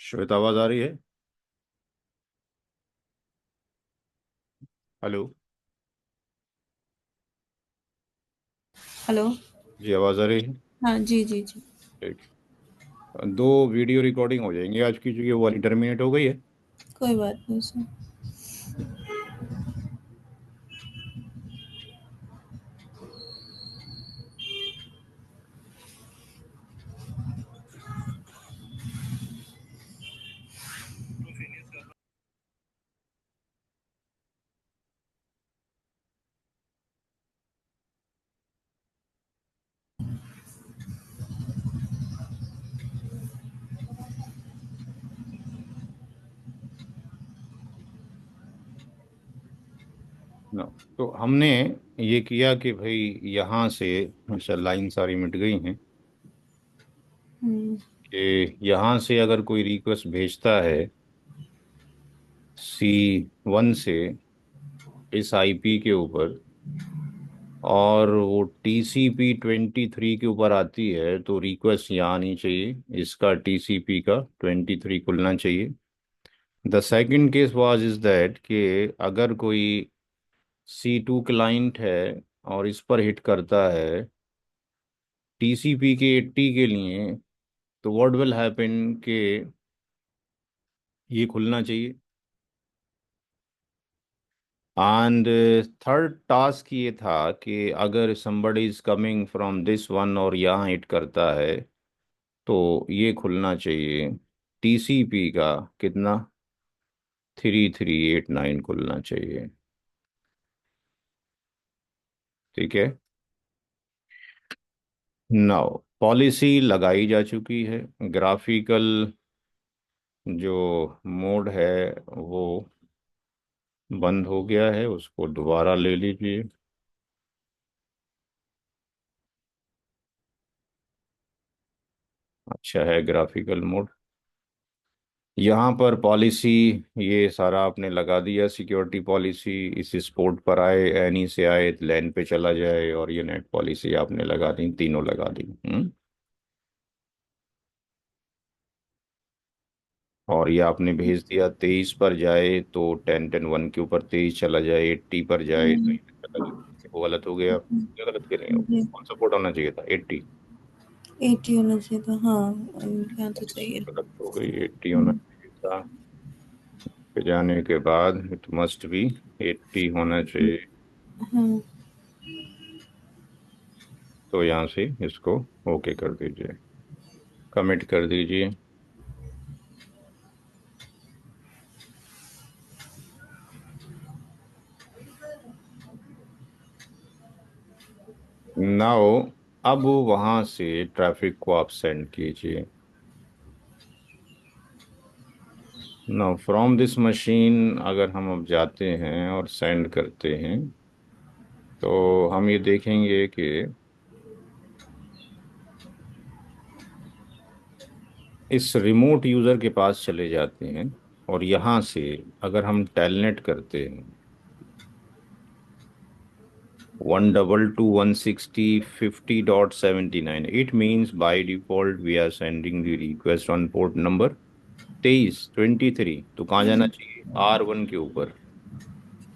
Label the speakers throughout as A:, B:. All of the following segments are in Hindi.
A: श्वेता, आवाज आ रही है? हेलो।
B: हेलो।
A: जी, आवाज आ रही है।
B: हाँ जी जी जी।
A: ठीक। दो वीडियो रिकॉर्डिंग हो जाएंगी आज की, जो ये वाली टर्मिनेट हो गई है।
B: कोई बात नहीं सर।
A: ना, तो हमने ये किया कि भाई यहाँ से, अच्छा लाइन सारी मिट गई हैं,
B: हम्म।
A: कि यहाँ से अगर कोई रिक्वेस्ट भेजता है C1 से इस आईपी के ऊपर, और वो TCP 23 के ऊपर आती है, तो रिक्वेस्ट यहाँ आनी चाहिए, इसका TCP का 23 खुलना चाहिए। The second case was is that कि अगर कोई C2 क्लाइंट है और इस पर हिट करता है TCP के 80 के लिए, तो व्हाट विल हैपन कि ये खुलना चाहिए। एंड थर्ड टास्क ये था कि अगर somebody is coming from this one और यहाँ हिट करता है, तो ये खुलना चाहिए। TCP का कितना, 3389 खुलना चाहिए। ठीक है। नाउ पॉलिसी लगाई जा चुकी है। ग्राफिकल जो मोड है वो बंद हो गया है, उसको दोबारा ले लीजिए। अच्छा है ग्राफिकल मोड। यहाँ पर पॉलिसी, ये सारा आपने लगा दिया। सिक्योरिटी पॉलिसी, इस स्पोर्ट पर आए, एनी से आए, लैन पे चला जाए, और ये नेट पॉलिसी आपने लगा दी, तीनों लगा दी। और ये आपने भेज दिया। 23 पर जाए तो 10 10 1 के ऊपर 23 चला जाए, 80 पर जाए तो
B: हम्म।
A: ये चला जाए। वो गलत हो गया, क्या गलत कह रहे हो?
B: जी।
A: कौन सा पोर्ट होना चाहिए था? 80।
B: 80 होना चाहिए था, हाँ। यहाँ तो चाहिए।
A: गलत हो गई, 80 होना
B: हम्म।
A: चाहिए था। पे जाने के बाद इट मस्ट बी 80 होना चाहिए।
B: हाँ।
A: तो यहाँ से इसको ओके कर दीजिए, कमिट कर दीजिए। नाउ अब वहाँ से ट्रैफिक को आप सेंड कीजिए। नाउ फ्रॉम दिस मशीन अगर हम अब जाते हैं और सेंड करते हैं, तो हम ये देखेंगे कि इस रिमोट यूज़र के पास चले जाते हैं, और यहाँ से अगर हम टेलनेट करते हैं 122.160.50.79, it means by default we are sending the request on port number 23 23। तो कहाँ जाना चाहिए? R1 के ऊपर।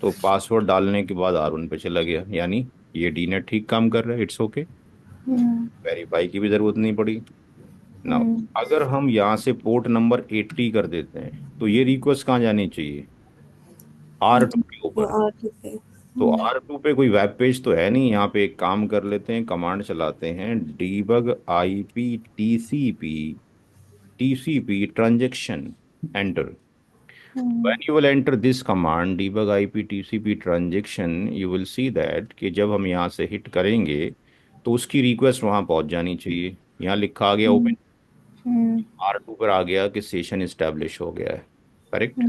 A: तो पासवर्ड डालने के बाद R1 पे चला गया, यानी ये डीनेट ठीक काम कर रहा है। It's okay,
B: hmm.
A: वेरीफाई की भी जरूरत नहीं पड़ी। ना,
B: हम्म।
A: अगर हम यहाँ से पोर्ट नंबर 80 कर देते हैं, तो ये रिक्वेस्ट कहाँ जानी चाहिए? R2 के
B: तो
A: ऊपर।
B: आठ पे।
A: तो R2 पे कोई वेब पेज तो है नहीं। यहाँ पे एक काम कर लेते हैं, कमांड चलाते हैं, debug IP TCP transaction, enter. When you will enter this command debug IP TCP transaction, you will see that कि जब हम यहाँ से हिट करेंगे तो उसकी रिक्वेस्ट वहाँ पहुँच जानी चाहिए। यहाँ लिखा आ गया ओपन, R2 पर आ गया कि सेशन इस्टेब्लिश हो गया है। करेक्ट।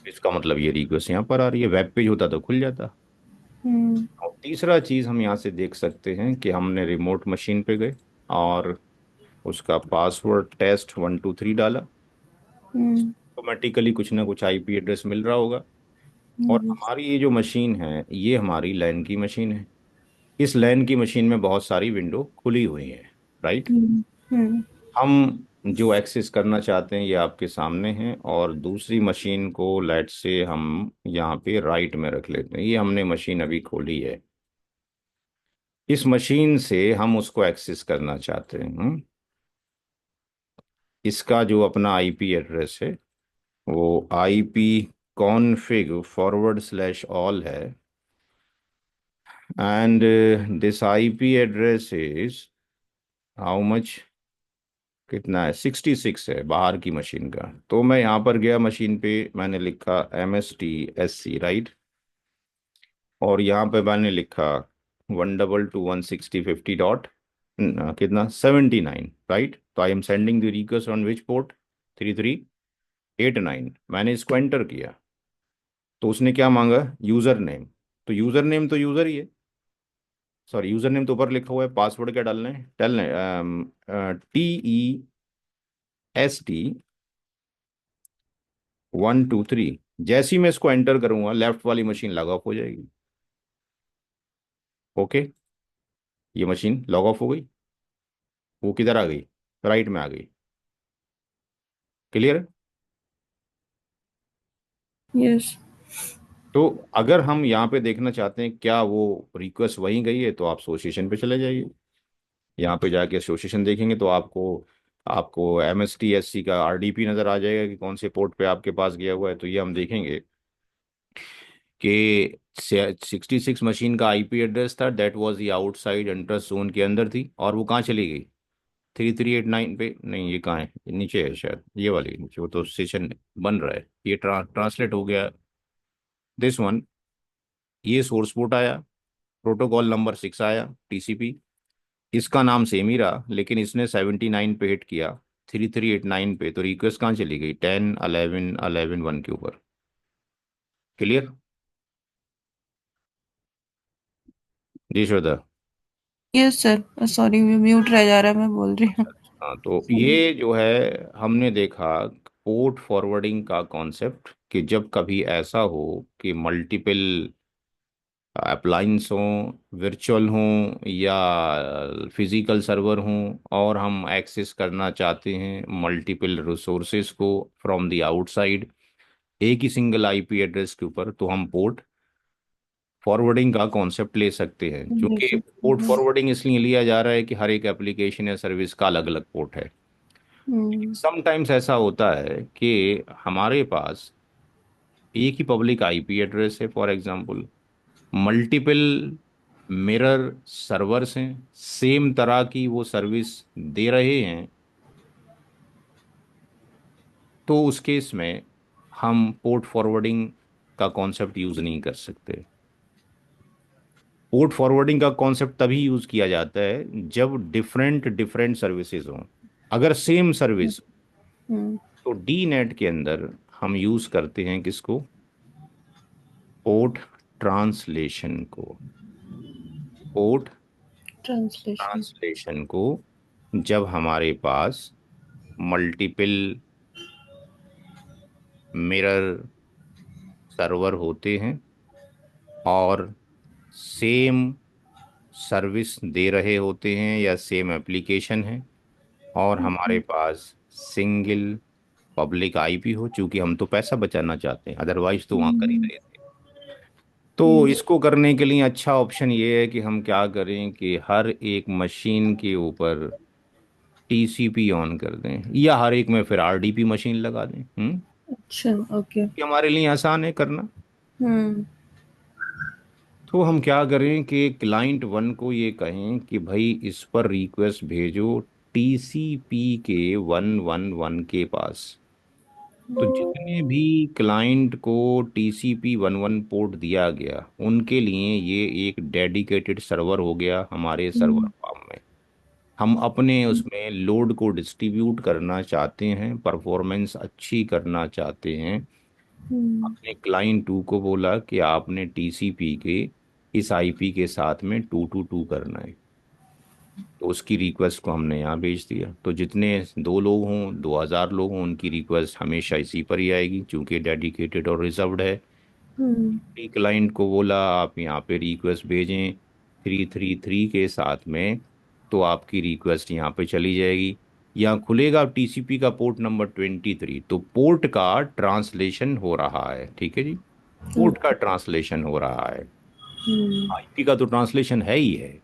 A: इसका मतलब ये रिक्वेस्ट यहाँ पर आ रही है। वेब पेज होता तो खुल जाता। और तीसरा चीज़ हम यहाँ से देख सकते हैं कि हमने रिमोट मशीन पे गए और उसका पासवर्ड test123 डाला, ऑटोमेटिकली कुछ ना कुछ IP एड्रेस मिल रहा होगा। और हमारी ये जो मशीन है, ये हमारी लैन की मशीन है। इस लैन की मशीन में बहुत सारी विंडो खुली हुई हैं, राइट। हम जो एक्सेस करना चाहते हैं ये आपके सामने है, और दूसरी मशीन को लेट से हम यहाँ पे राइट में रख लेते हैं। ये हमने मशीन अभी खोली है, इस मशीन से हम उसको एक्सेस करना चाहते हैं। इसका जो अपना आईपी एड्रेस है वो IP config forward slash all है, and this IP address is how much, कितना है, 66 है बाहर की मशीन का। तो मैं यहाँ पर गया मशीन पे, मैंने लिखा MSTSC राइट, और यहाँ पे मैंने लिखा 122.160.50 कितना 79 राइट। तो I am sending the request on which port, 3389। मैंने इसको एंटर किया तो उसने क्या मांगा, यूजर नेम। तो यूजर नेम तो यूजर ही है, सॉरी यूजर नेम तो ऊपर लिखा हुआ है, पासवर्ड क्या डालना है, TEST 123। जैसे ही मैं इसको एंटर करूंगा लेफ्ट वाली मशीन लॉग ऑफ हो जाएगी। ओके, ये मशीन लॉग ऑफ हो गई, वो किधर आ गई, राइट में आ गई। क्लियर।
B: यस।
A: तो अगर हम यहाँ पे देखना चाहते हैं क्या वो रिक्वेस्ट वहीं गई है, तो आप एसोसिएशन पे चले जाइए। यहाँ पे जाके एसोसिएशन देखेंगे तो आपको आपको MSTSC का RDP नज़र आ जाएगा कि कौन से पोर्ट पे आपके पास गया हुआ है। तो ये हम देखेंगे कि 66 मशीन का IP एड्रेस था, that was the outside interest zone के अंदर थी, और वो कहाँ चली गई, 3389 पे नहीं, ये कहाँ है, ये नीचे है शायद, ये वाली नीचे, वो तो सेशन बन रहा है, ये ट्रांसलेट हो गया दिस वन। ये सोर्स पोर्ट आया, प्रोटोकॉल नंबर 6 आया, TCP। इसका नाम सेम ही रहा, लेकिन इसने 79 पे हिट किया, 3389 पे, तो रिक्वेस्ट कहाँ चली गई, 10 11 11 1 के ऊपर। क्लियर। जी श्रद्धा।
B: यस सर, सॉरी म्यूट रह जा रहा है, मैं बोल रही हूँ।
A: अच्छा अच्छा, हाँ तो ये जो है हमने देखा पोर्ट फॉरवर्डिंग का कॉन्सेप्ट, कि जब कभी ऐसा हो कि मल्टीपल अप्लायंस हों, वर्चुअल हों या फिजिकल सर्वर हों, और हम एक्सेस करना चाहते हैं मल्टीपल रिसोर्सेज को फ्रॉम द आउटसाइड एक ही सिंगल IP एड्रेस के ऊपर, तो हम पोर्ट फॉरवर्डिंग का कॉन्सेप्ट ले सकते हैं।
B: ले
A: क्योंकि
B: सकते
A: पोर्ट
B: हैं।
A: फॉरवर्डिंग इसलिए लिया जा रहा है कि हर एक एप्लीकेशन या सर्विस का अलग अलग पोर्ट है।
B: हम्म।
A: समटाइम्स ऐसा होता है कि हमारे पास एक ही पब्लिक IP एड्रेस है, for example multiple mirror servers हैं, सेम तरह की वो सर्विस दे रहे हैं, तो उस केस में हम पोर्ट फॉरवर्डिंग का कॉन्सेप्ट यूज नहीं कर सकते। पोर्ट फॉरवर्डिंग का कॉन्सेप्ट तभी यूज किया जाता है जब डिफरेंट डिफरेंट सर्विसेज हों। अगर सेम सर्विस,
B: हम्म।
A: तो DNET के अंदर हम यूज करते हैं किसको, पोर्ट ट्रांसलेशन को। Port
B: translation.
A: ट्रांसलेशन को जब हमारे पास मल्टीपल मिरर सर्वर होते हैं और सेम सर्विस दे रहे होते हैं या सेम एप्लीकेशन है, और हमारे पास सिंगल पब्लिक IP हो, चूंकि हम तो पैसा बचाना चाहते हैं, अदरवाइज तो वहाँ कर ही
B: हम्म।
A: रहे थे। तो इसको करने के लिए अच्छा ऑप्शन ये है कि हम क्या करें कि हर एक मशीन के ऊपर TCP ऑन कर दें, या हर एक में फिर RDP मशीन लगा दें।
B: अच्छा। ओके।
A: ये हमारे लिए आसान है करना।
B: हम्म।
A: तो हम क्या करें कि क्लाइंट 1 को ये कहें कि भाई इस पर रिक्वेस्ट भेजो TCP के 111 के पास। तो जितने भी क्लाइंट को TCP 11 पोर्ट दिया गया उनके लिए ये एक डेडिकेटेड सर्वर हो गया हमारे सर्वर
B: हम्म।
A: फार्म में। हम अपने उसमें लोड को डिस्ट्रीब्यूट करना चाहते हैं, परफॉर्मेंस अच्छी करना चाहते हैं।
B: हम्म।
A: अपने क्लाइंट 2 को बोला कि आपने TCP के इस IP के साथ में 222 करना है, तो उसकी रिक्वेस्ट को हमने यहाँ भेज दिया। तो जितने 2 लोग हों, 2000 लोग हों, उनकी रिक्वेस्ट हमेशा इसी पर ही आएगी, क्योंकि डेडिकेटेड और रिजर्व्ड है।
B: हम्म।
A: क्लाइंट को बोला आप यहाँ पे रिक्वेस्ट भेजें 333 के साथ में, तो आपकी रिक्वेस्ट यहाँ पे चली जाएगी। यहाँ खुलेगा टीसीपी का पोर्ट नंबर 23, तो पोर्ट का ट्रांसलेशन हो रहा है, ठीक है जी। पोर्ट का
B: ओके।
A: ट्रांसलेशन हो रहा है।
B: हम्म।
A: आईपी का तो ट्रांसलेशन है ही है।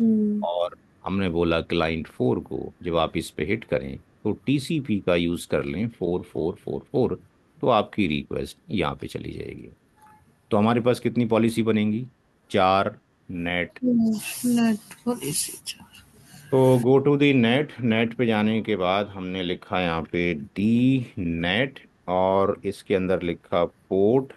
B: हम्म।
A: और हमने बोला क्लाइंट 4 को जब आप इस पे हिट करें तो टीसीपी का यूज कर लें 4444, तो आपकी रिक्वेस्ट यहाँ पे चली जाएगी। तो हमारे पास कितनी पॉलिसी बनेंगी? 4 नेट।
B: Net policy.
A: तो go to the net. Net पे जाने के बाद हमने लिखा यहाँ पे डी नेट, और इसके अंदर लिखा port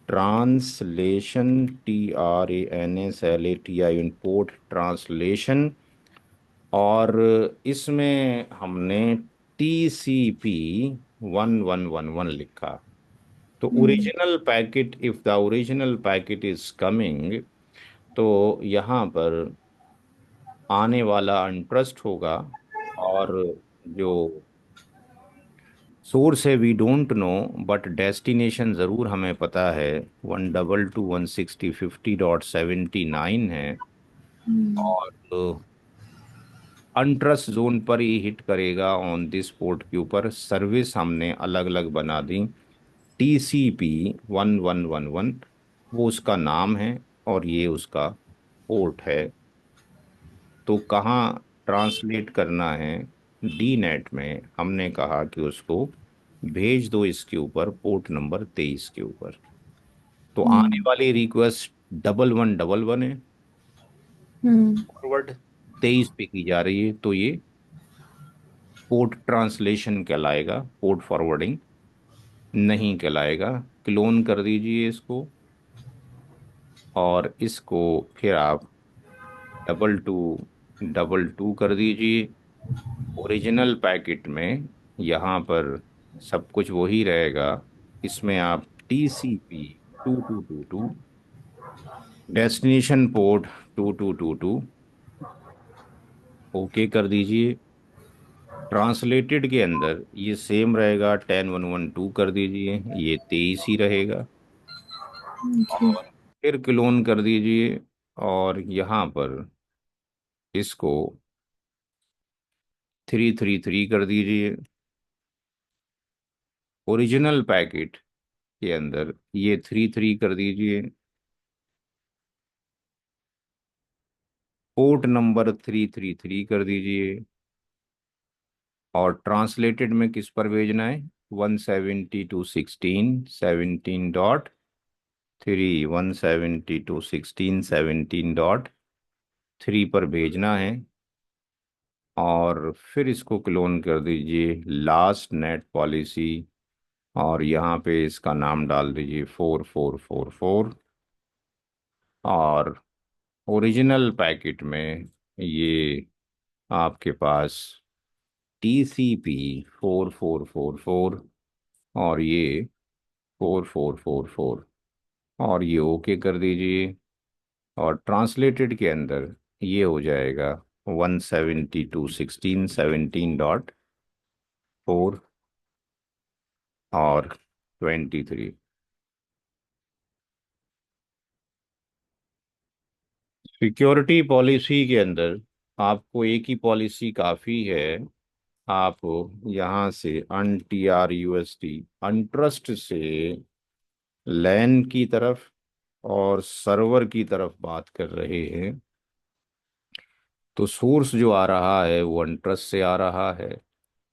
A: translation, TRANSLATI, port translation. और इसमें हमने TCP 1111 लिखा। तो
B: हम्म।
A: Original packet, if the original packet is coming, तो यहाँ पर आने वाला अनट्रस्ट होगा। और जो सोर्स है we don't know, but destination ज़रूर हमें पता है, 122.160.50.79 है।
B: हम्म।
A: और अनट्रस्ट जोन पर ही हिट करेगा ऑन दिस पोर्ट के ऊपर। सर्विस हमने अलग अलग बना दी, TCP 1111, वो उसका नाम है और ये उसका पोर्ट है। तो कहाँ ट्रांसलेट करना है? डी नेट में हमने कहा कि उसको भेज दो इसके ऊपर, पोर्ट नंबर 23 के ऊपर। तो आने
B: हम्म।
A: वाली रिक्वेस्ट 1111 है,
B: हम्म।
A: फॉरवर्ड 23 पे की जा रही है, तो ये पोर्ट ट्रांसलेशन कहलाएगा, पोर्ट फॉरवर्डिंग नहीं कहलाएगा। क्लोन कर दीजिए इसको, और इसको फिर आप 2222 कर दीजिए। ओरिजिनल पैकेट में यहाँ पर सब कुछ वही रहेगा। इसमें आप TCP 2222, डेस्टिनेशन पोर्ट 2222 ओके कर दीजिए। ट्रांसलेटेड के अंदर ये सेम रहेगा, 10112 कर दीजिए, ये 23 ही रहेगा।
B: जी।
A: और फिर क्लोन कर दीजिए, और यहाँ पर इसको 333 कर दीजिए। ओरिजिनल पैकेट के अंदर ये 33 कर दीजिए। पोर्ट नंबर 333 कर दीजिए। और ट्रांसलेटेड में किस पर भेजना है? 172.16.17.3, 172.16.17.3 पर भेजना है। और फिर इसको क्लोन कर दीजिए, लास्ट नेट पॉलिसी, और यहाँ पे इसका नाम डाल दीजिए 4444। और ओरिजिनल पैकेट में ये आपके पास TCP 4444, और ये 4444, और ये ओके कर दीजिए। और ट्रांसलेटेड के अंदर ये हो जाएगा 172.16.17.4 और 23। सिक्योरिटी पॉलिसी के अंदर आपको एक ही पॉलिसी काफ़ी है। आप यहाँ से USD अनट्रस्ट से लैन की तरफ और सर्वर की तरफ बात कर रहे हैं, तो सोर्स जो आ रहा है वो अनट्रस्ट से आ रहा है।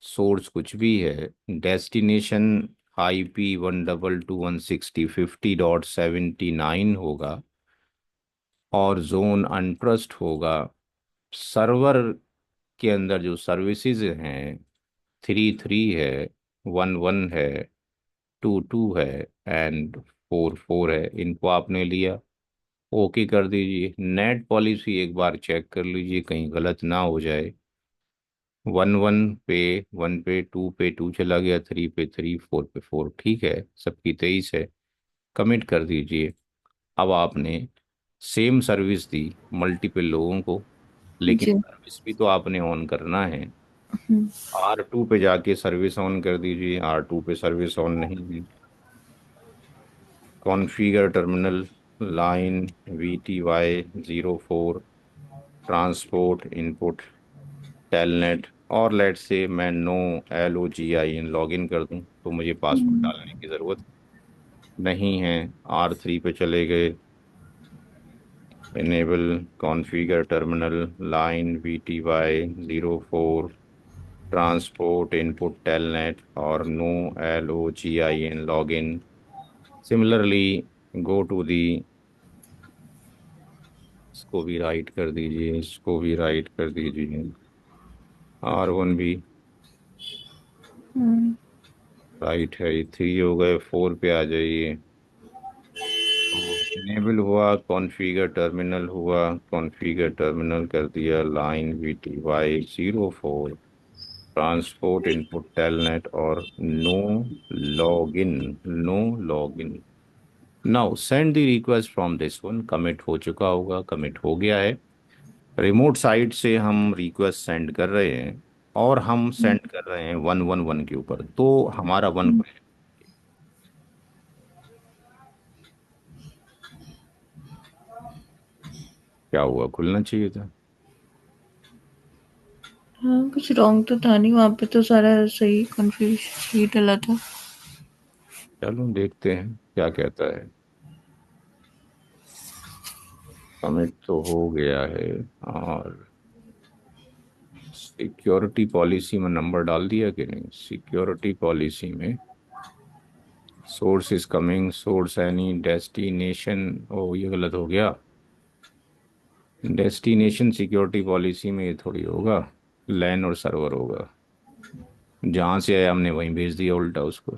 A: सोर्स कुछ भी है, डेस्टिनेशन IP 122.160.50.79 होगा, और जोन अनट्रस्ट होगा। सर्वर के अंदर जो सर्विसेज हैं, 33 है, 11 है, 22 है, एंड 44 है, इनको आपने लिया, ओके कर दीजिए। नेट पॉलिसी एक बार चेक कर लीजिए कहीं गलत ना हो जाए। 11 पे 1 पे 2 पे 2 चला गया, 3 पे 3, 4 पे 4, ठीक है, सबकी 23 है, कमिट कर दीजिए। अब आपने सेम सर्विस दी मल्टीपल लोगों को, लेकिन
B: जी।
A: सर्विस भी तो आपने ऑन करना है।
B: हम्म।
A: R2 पे जाके सर्विस ऑन कर दीजिए, R2 पे सर्विस ऑन नहीं है। Configure terminal line VTY 04, transport input telnet और लेट से मैं नो LOGIN लॉग इन कर दूं, तो मुझे पासवर्ड
B: हम्म,
A: डालने की ज़रूरत नहीं है। R3 पे चले गए, enable configure terminal line VTY04 transport input telnet और no LOGIN login. Similarly go to the, इसको भी राइट कर दीजिए, इसको भी राइट कर दीजिए, R1 भी
B: हम्म,
A: राइट है। 3 हो गए, 4 पे आ जाइए। इनेबल हुआ, कॉन्फ़िगर टर्मिनल हुआ, कॉन्फ़िगर टर्मिनल कर दिया, line VTY04 transport input telnet और login no login. Now send the request from this one. Commit हो चुका होगा, कमिट हो गया है। रिमोट साइट से हम रिक्वेस्ट सेंड कर रहे हैं, और हम
B: हम्म,
A: सेंड कर रहे हैं 111 के ऊपर, तो हमारा वन
B: हम्म।
A: क्या हुआ, खुलना चाहिए था।
B: हाँ, कुछ रॉन्ग तो था नहीं वहाँ पे, तो सारा सही कंफ्यूज ही डला था।
A: चलो देखते हैं क्या कहता है। कमिट तो हो गया है। और सिक्योरिटी पॉलिसी में नंबर डाल दिया कि नहीं? सिक्योरिटी पॉलिसी में source is coming, source any destination. ओ ये गलत हो गया। डेस्टिनेशन सिक्योरिटी पॉलिसी में ये थोड़ी होगा, लैन और सर्वर होगा। जहाँ से आया हमने वहीं भेज दिया उल्टा उसको।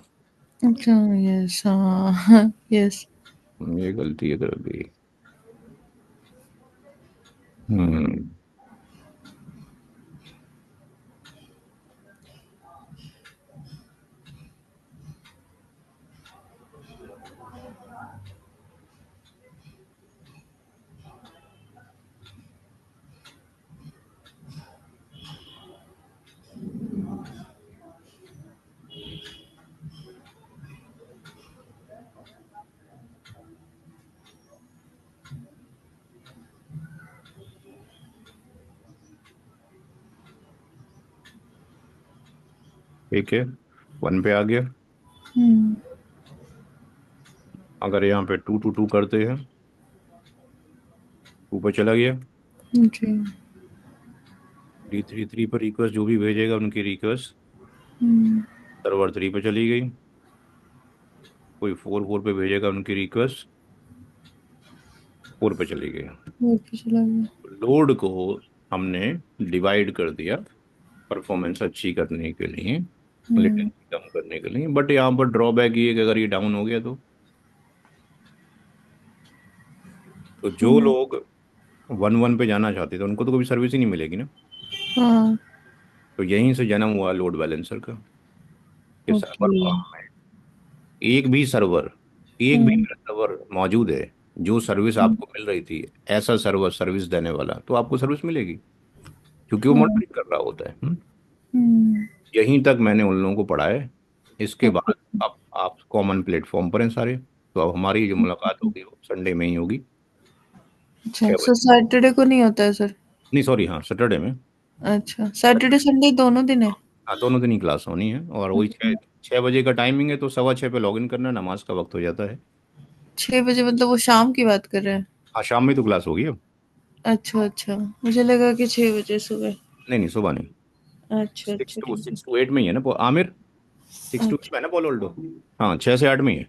B: अच्छा, यस, हाँ, यस।
A: ये गलती है कर दी। हम्म। ठीक है, 1 पे आ गया।
B: हम्म,
A: अगर यहाँ पे 2 to 2 करते हैं, 2 पे चला गया।
B: जी।
A: 3 पर रिक्वेस्ट जो भी भेजेगा उनकी रिक्वेस्ट
B: हम्म,
A: सर्वर 3 पे चली गई। कोई 4 पे भेजेगा उनकी रिक्वेस्ट 4 पे चली गई।
B: ओके, चला गया।
A: लोड को हमने डिवाइड कर दिया परफॉर्मेंस अच्छी करने के लिए,
B: हम्म,
A: लेटेंसी कम करने के लिए। बट यहाँ पर ड्रॉबैक ये है कि अगर ये डाउन हो गया तो जो
B: हम्म,
A: लोग 1 1 पे जाना चाहते थे उनको तो कभी सर्विस ही नहीं मिलेगी ना।
B: हाँ,
A: तो यहीं से जन्म हुआ लोड बैलेंसर का, कि सर्वर
B: ओके।
A: फॉर्म में एक भी सर्वर, एक भी
B: हम्म,
A: सर्वर मौजूद है जो सर्विस
B: हम्म,
A: आपको मिल रही थी, ऐसा सर्वर सर्विस देने वाला, तो आपको सर्विस मिलेगी, क्योंकि वो
B: हाँ,
A: मॉनिटरिंग कर रहा होता है।
B: हम्म,
A: यहीं तक मैंने उन लोगों को पढ़ा है। इसके
B: ओके।
A: बाद अब आप कॉमन प्लेटफॉर्म पर हैं सारे, तो अब हमारी जो मुलाकात होगी वो संडे में ही होगी,
B: अच्छा,
A: 6 बजे।
B: सर सैटरडे को नहीं होता है सर?
A: नहीं सॉरी, हाँ सैटरडे में।
B: अच्छा, सैटरडे संडे दोनों दिन है?
A: हाँ दोनों दिन ही क्लास होनी है, और वही छः
B: अच्छा,
A: 6 बजे का टाइमिंग है, तो 6:15 पे लॉग इन करना, नमाज का वक्त हो जाता है।
B: 6 बजे मतलब वो शाम की बात कर रहे हैं?
A: हाँ शाम में तो क्लास होगी अब।
B: अच्छा, अच्छा, मुझे लगा कि 6 बजे सुबह।
A: नहीं नहीं, सुबह नहीं।
B: अच्छा,
A: सिक्स
B: अच्छा,
A: टू
B: ठीक है।
A: सिक्स टू एट में ही है ना आमिर। 6 to 8 में
B: अच्छा,
A: है ना पोलो ओल्डो। हाँ 6 से 8 में ही है।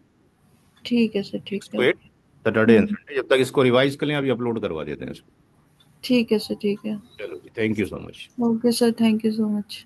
B: ठीक है सर, ठीक
A: सिक्स
B: है।
A: Two eight Saturday and
B: hmm,
A: Sunday. जब तक इसको रिवाइज कर लें, अभी अपलोड करवा देते हैं इसको।
B: ठीक है सर, ठीक है।
A: चलो जी, thank you so much.
B: Okay sir, thank you so much.